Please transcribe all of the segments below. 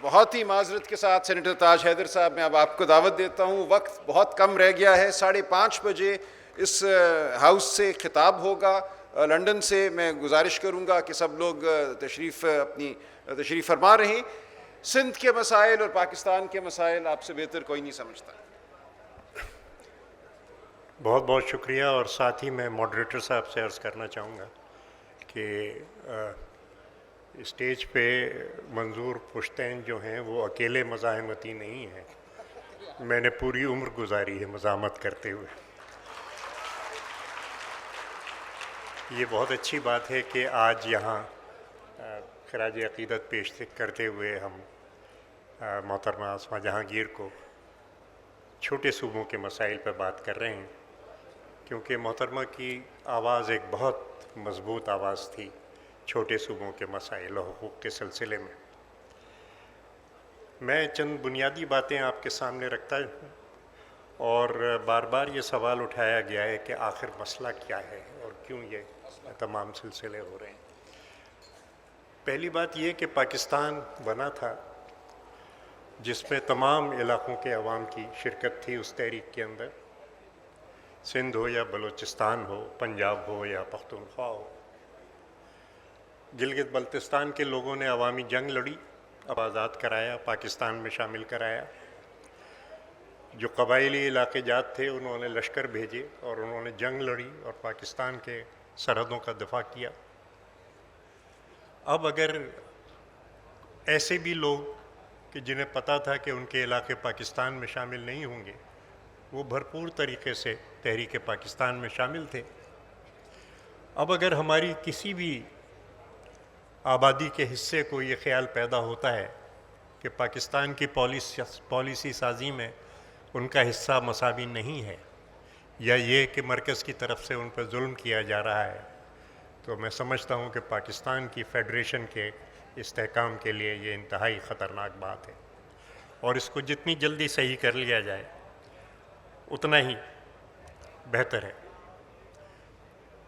بہت ہی معذرت کے ساتھ سینیٹر تاج حیدر صاحب میں اب آپ کو دعوت دیتا ہوں. وقت بہت کم رہ گیا ہے. 5:30 بجے اس ہاؤس سے خطاب ہوگا. لنڈن سے میں گزارش کروں گا کہ سب لوگ تشریف فرما رہیں. سندھ کے مسائل اور پاکستان کے مسائل آپ سے بہتر کوئی نہیں سمجھتا. بہت بہت شکریہ. اور ساتھ ہی میں ماڈریٹر صاحب سے عرض کرنا چاہوں گا کہ اسٹیج پہ منظور پشتین جو ہیں وہ اکیلے مزاحمتی نہیں ہیں. میں نے پوری عمر گزاری ہے مزاحمت کرتے ہوئے. یہ بہت اچھی بات ہے کہ آج یہاں خراج عقیدت پیش کرتے ہوئے ہم محترمہ آسماں جہانگیر کو چھوٹے صوبوں کے مسائل پہ بات کر رہے ہیں، کیونکہ محترمہ کی آواز ایک بہت مضبوط آواز تھی چھوٹے صوبوں کے مسائل و حقوق کے سلسلے میں. میں چند بنیادی باتیں آپ کے سامنے رکھتا ہوں، اور بار بار یہ سوال اٹھایا گیا ہے کہ آخر مسئلہ کیا ہے اور کیوں یہ تمام سلسلے ہو رہے ہیں. پہلی بات یہ کہ پاکستان بنا تھا جس میں تمام علاقوں کے عوام کی شرکت تھی اس تحریک کے اندر، سندھ ہو یا بلوچستان ہو، پنجاب ہو یا پختونخوا ہو. گلگت بلتستان کے لوگوں نے عوامی جنگ لڑی، اب آزاد کرایا، پاکستان میں شامل کرایا. جو قبائلی علاقے جات تھے انہوں نے لشکر بھیجے اور انہوں نے جنگ لڑی اور پاکستان کے سرحدوں کا دفاع کیا. اب اگر ایسے بھی لوگ کہ جنہیں پتہ تھا کہ ان کے علاقے پاکستان میں شامل نہیں ہوں گے، وہ بھرپور طریقے سے تحریک پاکستان میں شامل تھے. اب اگر ہماری کسی بھی آبادی کے حصے کو یہ خیال پیدا ہوتا ہے کہ پاکستان کی پالیسی سازی میں ان کا حصہ مساوی نہیں ہے، یا یہ کہ مرکز کی طرف سے ان پر ظلم کیا جا رہا ہے، تو میں سمجھتا ہوں کہ پاکستان کی فیڈریشن کے استحکام کے لیے یہ انتہائی خطرناک بات ہے، اور اس کو جتنی جلدی صحیح کر لیا جائے اتنا ہی بہتر ہے.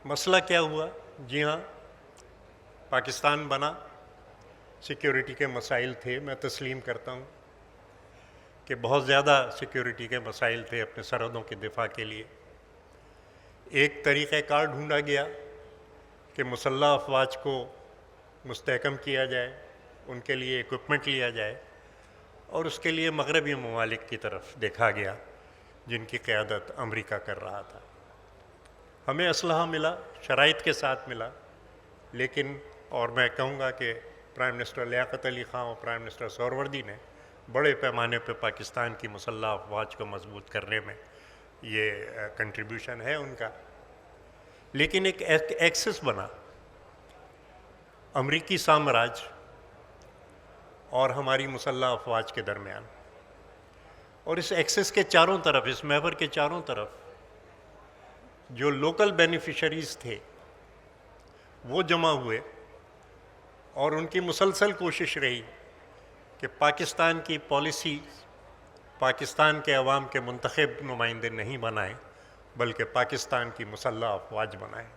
مسئلہ کیا ہوا؟ جی ہاں، پاکستان بنا، سیکیورٹی کے مسائل تھے. میں تسلیم کرتا ہوں کہ بہت زیادہ سیکیورٹی کے مسائل تھے اپنے سرحدوں کے دفاع کے لیے. ایک طریقہ کار ڈھونڈا گیا کہ مسلح افواج کو مستحکم کیا جائے، ان کے لیے اکوپمنٹ لیا جائے، اور اس کے لیے مغربی ممالک کی طرف دیکھا گیا جن کی قیادت امریکہ کر رہا تھا. ہمیں اسلحہ ملا، شرائط کے ساتھ ملا، لیکن اور میں کہوں گا کہ پرائم منسٹر لیاقت علی خان اور پرائم منسٹر سہروردی نے بڑے پیمانے پہ پاکستان کی مسلح افواج کو مضبوط کرنے میں یہ کنٹریبیوشن ہے ان کا. لیکن ایک ایکسس بنا امریکی سامراج اور ہماری مسلح افواج کے درمیان، اور اس ایکسس کے چاروں طرف، اس محور کے چاروں طرف جو لوکل بینیفیشریز تھے وہ جمع ہوئے، اور ان کی مسلسل کوشش رہی کہ پاکستان کی پالیسی پاکستان کے عوام کے منتخب نمائندے نہیں بنائیں، بلکہ پاکستان کی مسلح افواج بنائیں.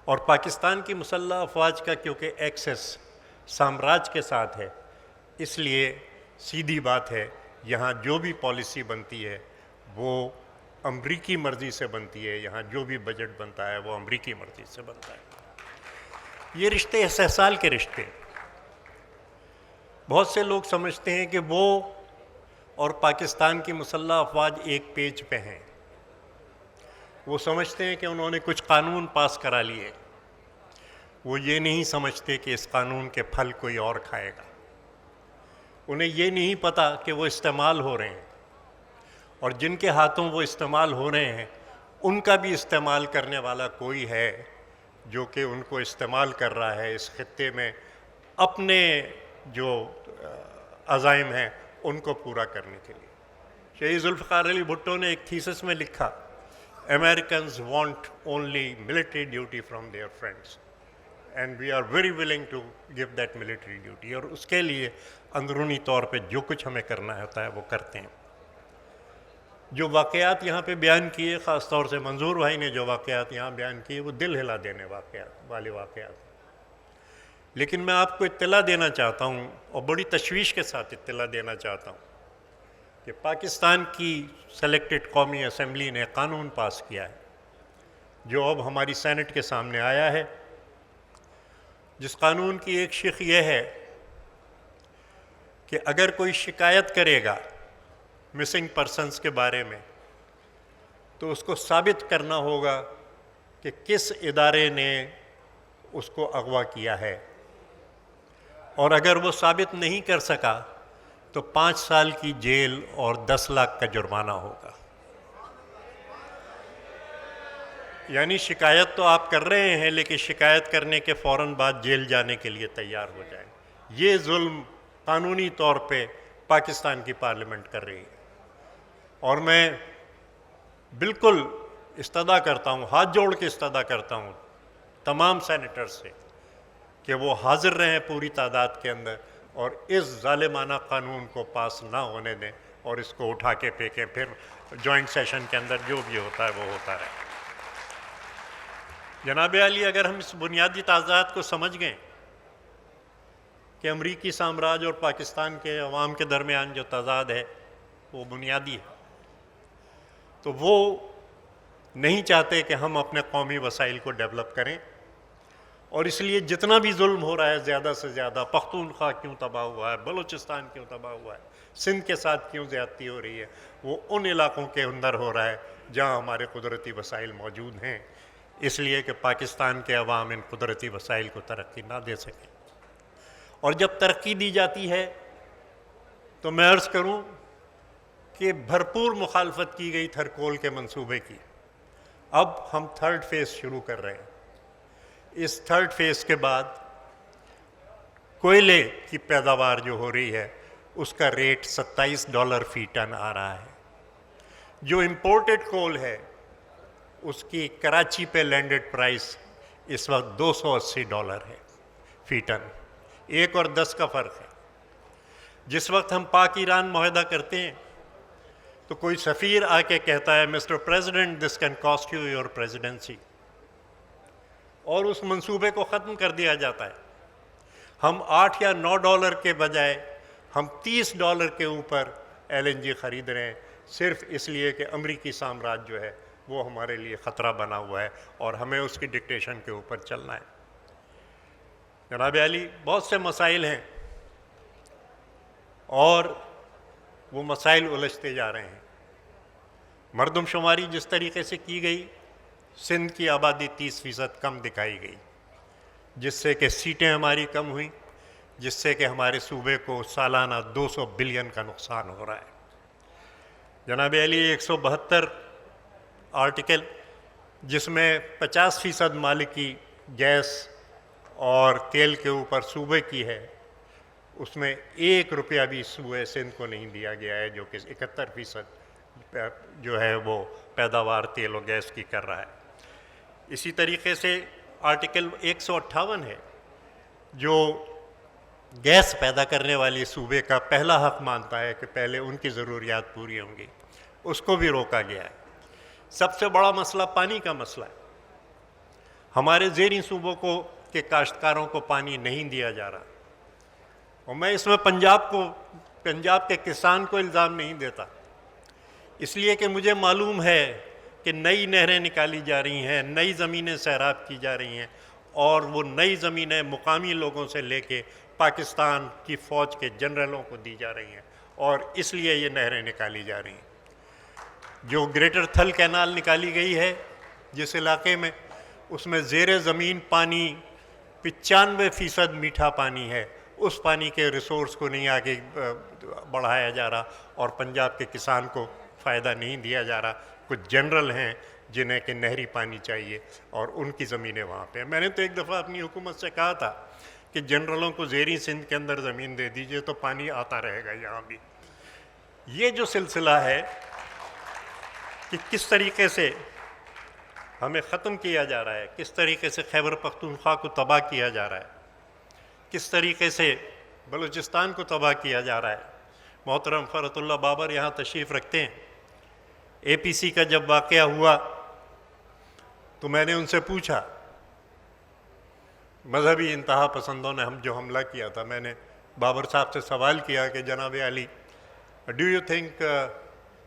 اور پاکستان کی مسلح افواج کا کیونکہ ایکسس سامراج کے ساتھ ہے، اس لیے سیدھی بات ہے یہاں جو بھی پالیسی بنتی ہے وہ امریکی مرضی سے بنتی ہے، یہاں جو بھی بجٹ بنتا ہے وہ امریکی مرضی سے بنتا ہے. یہ رشتے استحصال کے رشتے. بہت سے لوگ سمجھتے ہیں کہ وہ اور پاکستان کی مسلح افواج ایک پیج پہ ہیں. وہ سمجھتے ہیں کہ انہوں نے کچھ قانون پاس کرا لیے، وہ یہ نہیں سمجھتے کہ اس قانون کے پھل کوئی اور کھائے گا. انہیں یہ نہیں پتہ کہ وہ استعمال ہو رہے ہیں، اور جن کے ہاتھوں وہ استعمال ہو رہے ہیں ان کا بھی استعمال کرنے والا کوئی ہے جو کہ ان کو استعمال کر رہا ہے اس خطے میں اپنے جو عزائم ہیں ان کو پورا کرنے کے لیے. شہید ذوالفقار علی بھٹو نے ایک تھیسس میں لکھا، Americans want only military duty from their friends and we are very willing to give that military duty. اور اس کے لیے اندرونی طور پہ جو کچھ ہمیں کرنا ہوتا ہے وہ کرتے ہیں. جو واقعات یہاں پہ بیان کیے، خاص طور سے منظور بھائی نے جو واقعات یہاں بیان کیے، وہ دل ہلا دینے والے واقعات. لیکن میں آپ کو اطلاع دینا چاہتا ہوں اور بڑی تشویش کے ساتھ اطلاع دینا چاہتا ہوں کہ پاکستان کی سلیکٹڈ قومی اسمبلی نے قانون پاس کیا ہے جو اب ہماری سینٹ کے سامنے آیا ہے، جس قانون کی ایک شق یہ ہے کہ اگر کوئی شکایت کرے گا مسنگ پرسنز کے بارے میں تو اس کو ثابت کرنا ہوگا کہ کس ادارے نے اس کو اغوا کیا ہے، اور اگر وہ ثابت نہیں کر سکا تو 5 سال کی جیل اور 10 لاکھ کا جرمانہ ہوگا۔ یعنی شکایت تو آپ کر رہے ہیں لیکن شکایت کرنے کے فوراً بعد جیل جانے کے لیے تیار ہو جائیں۔ یہ ظلم قانونی طور پہ پاکستان کی پارلیمنٹ کر رہی ہے، اور میں بالکل استدعا کرتا ہوں، ہاتھ جوڑ کے استدعا کرتا ہوں تمام سینیٹر سے کہ وہ حاضر رہیں پوری تعداد کے اندر اور اس ظالمانہ قانون کو پاس نہ ہونے دیں اور اس کو اٹھا کے پھینکیں، پھر جوائنٹ سیشن کے اندر جو بھی ہوتا ہے وہ ہوتا رہے۔ جناب عالی، اگر ہم اس بنیادی تضاد کو سمجھ گئے کہ امریکی سامراج اور پاکستان کے عوام کے درمیان جو تضاد ہے وہ بنیادی ہے، تو وہ نہیں چاہتے کہ ہم اپنے قومی وسائل کو ڈیولپ کریں، اور اس لیے جتنا بھی ظلم ہو رہا ہے زیادہ سے زیادہ پختونخوا کیوں تباہ ہوا ہے، بلوچستان کیوں تباہ ہوا ہے، سندھ کے ساتھ کیوں زیادتی ہو رہی ہے، وہ ان علاقوں کے اندر ہو رہا ہے جہاں ہمارے قدرتی وسائل موجود ہیں، اس لیے کہ پاکستان کے عوام ان قدرتی وسائل کو ترقی نہ دے سکیں۔ اور جب ترقی دی جاتی ہے تو میں عرض کروں کہ بھرپور مخالفت کی گئی تھرکول کے منصوبے کی۔ اب ہم 3rd فیز شروع کر رہے ہیں۔ اس 3rd فیز کے بعد کوئلے کی پیداوار جو ہو رہی ہے اس کا ریٹ $27 فی ٹن آ رہا ہے۔ جو امپورٹڈ کول ہے اس کی کراچی پہ لینڈڈ پرائس اس وقت $280 ہے فی ٹن، 1 اور 10 کا فرق ہے۔ جس وقت ہم پاک ایران معاہدہ کرتے ہیں تو کوئی سفیر آ کے کہتا ہے Mister President this can cost you your presidency, اور اس منصوبے کو ختم کر دیا جاتا ہے۔ ہم $8 یا $9 کے بجائے ہم $30 کے اوپر LNG خرید رہے ہیں، صرف اس لیے کہ امریکی سامراج جو ہے وہ ہمارے لیے خطرہ بنا ہوا ہے اور ہمیں اس کی ڈکٹیشن کے اوپر چلنا ہے۔ جناب عالی، بہت سے مسائل ہیں اور وہ مسائل الجھتے جا رہے ہیں۔ مردم شماری جس طریقے سے کی گئی، سندھ کی آبادی 30% کم دکھائی گئی، جس سے کہ سیٹیں ہماری کم ہوئیں، جس سے کہ ہمارے صوبے کو سالانہ 200 بلین کا نقصان ہو رہا ہے۔ جناب علی، 172 آرٹیکل جس میں 50% مالکی گیس اور تیل کے اوپر صوبے کی ہے، اس میں $1 بھی صوبے سندھ کو نہیں دیا گیا ہے، جو کہ 71% جو ہے وہ پیداوار تیل و گیس کی کر رہا ہے۔ اسی طریقے سے آرٹیکل 158 ہے جو گیس پیدا کرنے والی صوبے کا پہلا حق مانتا ہے کہ پہلے ان کی ضروریات پوری ہوں گی، اس کو بھی روکا گیا ہے۔ سب سے بڑا مسئلہ پانی کا مسئلہ ہے۔ ہمارے زیریں صوبوں کو کے کاشتکاروں کو پانی نہیں دیا جا رہا، اور میں اس میں پنجاب کے کسان کو الزام نہیں دیتا، اس لیے کہ مجھے معلوم ہے کہ نئی نہریں نکالی جا رہی ہیں، نئی زمینیں سیراب کی جا رہی ہیں، اور وہ نئی زمینیں مقامی لوگوں سے لے کے پاکستان کی فوج کے جنرلوں کو دی جا رہی ہیں، اور اس لیے یہ نہریں نکالی جا رہی ہیں۔ جو گریٹر تھل کینال نکالی گئی ہے جس علاقے میں، اس میں زیر زمین پانی 95% میٹھا پانی ہے، اس پانی کے ریسورس کو نہیں آگے بڑھایا جا رہا اور پنجاب کے کسان کو فائدہ نہیں دیا جا رہا۔ کچھ جنرل ہیں جنہیں کہ نہری پانی چاہیے اور ان کی زمینیں وہاں پہ ہیں۔ میں نے تو ایک دفعہ اپنی حکومت سے کہا تھا کہ جنرلوں کو زیریں سندھ کے اندر زمین دے دیجئے تو پانی آتا رہے گا یہاں بھی۔ یہ جو سلسلہ ہے کہ کس طریقے سے ہمیں ختم کیا جا رہا ہے، کس طریقے سے خیبر پختونخوا کو تباہ کیا جا رہا ہے، کس طریقے سے بلوچستان کو تباہ کیا جا رہا ہے۔ محترم فرحت اللہ بابر یہاں تشریف رکھتے ہیں۔ APC کا جب واقعہ ہوا تو میں نے ان سے پوچھا مذہبی انتہا پسندوں نے جو حملہ کیا تھا، میں نے بابر صاحب سے سوال کیا کہ جناب Ali, do you think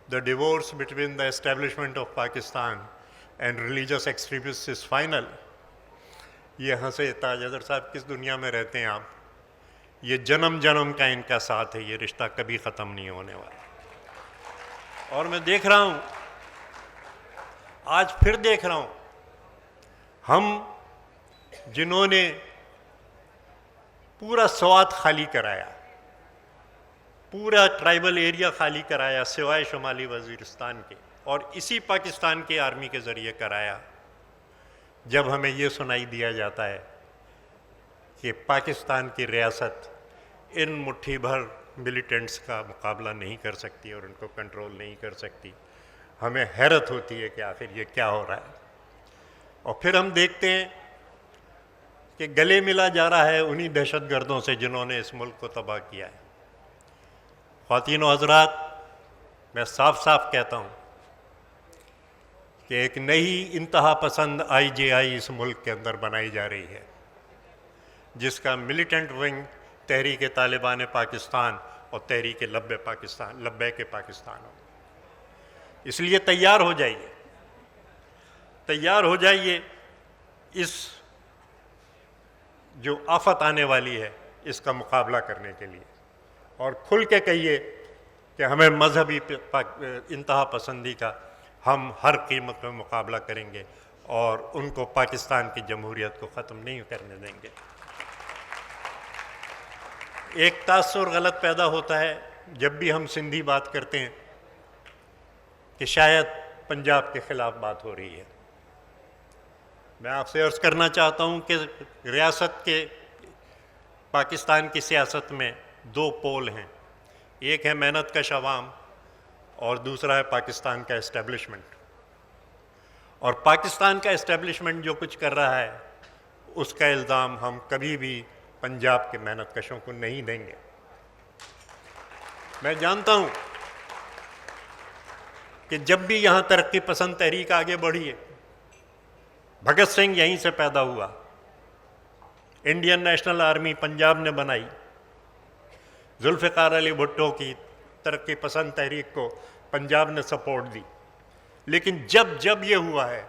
the divorce between the establishment of Pakistan and religious extremists is final؟ یہ ہنسے، تاج حیدر صاحب کس دنیا میں رہتے ہیں آپ؟ یہ جنم جنم کا ان کا ساتھ ہے، یہ رشتہ کبھی ختم نہیں ہونے والا۔ اور میں دیکھ رہا ہوں، آج پھر دیکھ رہا ہوں، ہم جنہوں نے پورا سوات خالی کرایا، پورا ٹرائبل ایریا خالی کرایا سوائے شمالی وزیرستان کے، اور اسی پاکستان کی آرمی کے ذریعے کرایا، جب ہمیں یہ سنائی دیا جاتا ہے کہ پاکستان کی ریاست ان مٹھی بھر ملیٹنٹس کا مقابلہ نہیں کر سکتی اور ان کو کنٹرول نہیں کر سکتی، ہمیں حیرت ہوتی ہے کہ آخر یہ کیا ہو رہا ہے۔ اور پھر ہم دیکھتے ہیں کہ گلے ملا جا رہا ہے انہی دہشت گردوں سے جنہوں نے اس ملک کو تباہ کیا ہے۔ خواتین و حضرات، میں صاف صاف کہتا ہوں کہ ایک نئی انتہا پسند IJI اس ملک کے اندر بنائی جا رہی ہے، جس کا ملیٹنٹ ونگ تحریک طالبان پاکستان اور تحریک لبیک پاکستان ہو۔ اس لیے تیار ہو جائیے، تیار ہو جائیے، اس جو آفت آنے والی ہے اس کا مقابلہ کرنے کے لیے، اور کھل کے کہیے کہ ہمیں مذہبی انتہا پسندی کا ہم ہر قیمت پہ مقابلہ کریں گے اور ان کو پاکستان کی جمہوریت کو ختم نہیں کرنے دیں گے۔ ایک تاثر غلط پیدا ہوتا ہے جب بھی ہم سندھی بات کرتے ہیں کہ شاید پنجاب کے خلاف بات ہو رہی ہے۔ میں آپ سے عرض کرنا چاہتا ہوں کہ ریاست کے پاکستان کی سیاست میں دو پول ہیں، ایک ہے محنت کش عوام اور دوسرا ہے پاکستان کا اسٹیبلشمنٹ۔ اور پاکستان کا اسٹیبلشمنٹ جو کچھ کر رہا ہے اس کا الزام ہم کبھی بھی پنجاب کے محنت کشوں کو نہیں دیں گے۔ میں جانتا ہوں کہ جب بھی یہاں ترقی پسند تحریک آگے بڑھی ہے، بھگت سنگھ یہیں سے پیدا ہوا، انڈین نیشنل آرمی پنجاب نے بنائی، ذوالفقار علی بھٹو کی ترقی پسند تحریک کو پنجاب نے سپورٹ دی۔ لیکن جب یہ ہوا ہے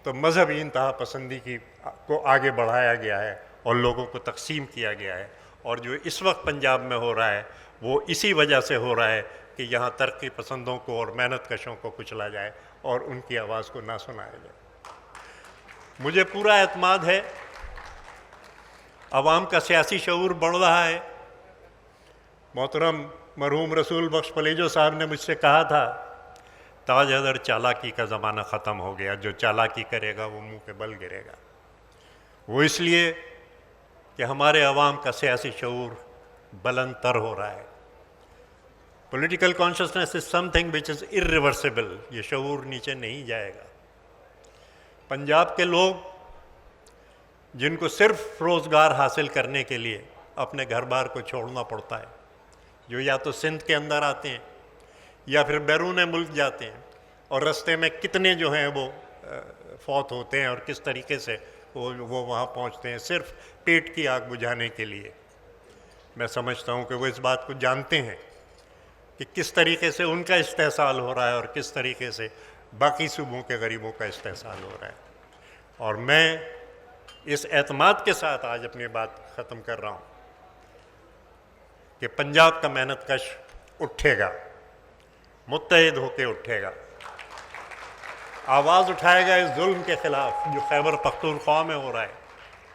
تو مذہبی انتہا پسندی کو آگے بڑھایا گیا ہے اور لوگوں کو تقسیم کیا گیا ہے، اور جو اس وقت پنجاب میں ہو رہا ہے وہ اسی وجہ سے ہو رہا ہے کہ یہاں ترقی پسندوں کو اور محنت کشوں کو کچلا جائے اور ان کی آواز کو نہ سنایا جائے۔ مجھے پورا اعتماد ہے، عوام کا سیاسی شعور بڑھ رہا ہے۔ محترم مرحوم رسول بخش پلیجو صاحب نے مجھ سے کہا تھا، تاج حیدر چالاکی کا زمانہ ختم ہو گیا، جو چالاکی کرے گا وہ منہ کے بل گرے گا۔ وہ اس لیے کہ ہمارے عوام کا سیاسی شعور بلند تر ہو رہا ہے۔ Political consciousness is some thing which is irreversible، یہ شعور نیچے نہیں جائے گا۔ پنجاب کے لوگ جن کو صرف روزگار حاصل کرنے کے لیے اپنے گھر بار کو چھوڑنا پڑتا ہے، جو یا تو سندھ کے اندر آتے ہیں یا پھر بیرون ملک جاتے ہیں، اور رستے میں کتنے جو ہیں وہ فوت ہوتے ہیں اور کس طریقے سے وہ وہاں پہنچتے ہیں صرف پیٹ کی آگ بجھانے کے لیے۔ میں سمجھتا ہوں کہ وہ اس بات کو جانتے ہیں کہ کس طریقے سے ان کا استحصال ہو رہا ہے اور کس طریقے سے باقی صوبوں کے غریبوں کا استحصال ہو رہا ہے۔ اور میں اس اعتماد کے ساتھ آج اپنی بات ختم کر رہا ہوں کہ پنجاب کا محنت کش اٹھے گا، متحد ہو کے اٹھے گا، آواز اٹھائے گا اس ظلم کے خلاف جو خیبر پختونخوا میں ہو رہا ہے،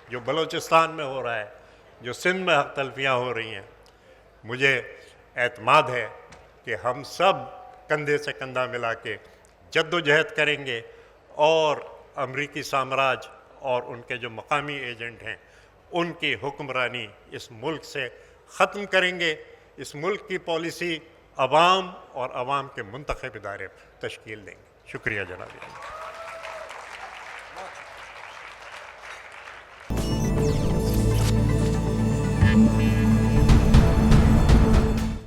جو بلوچستان میں ہو رہا ہے، جو سندھ میں حق تلفیاں ہو رہی ہیں۔ مجھے اعتماد ہے کہ ہم سب کندھے سے کندھا ملا کے جد و جہد کریں گے اور امریکی سامراج اور ان کے جو مقامی ایجنٹ ہیں ان کی حکمرانی اس ملک سے ختم کریں گے۔ اس ملک کی پالیسی عوام اور عوام کے منتخب ادارے تشکیل دیں گے۔ شکریہ جناب۔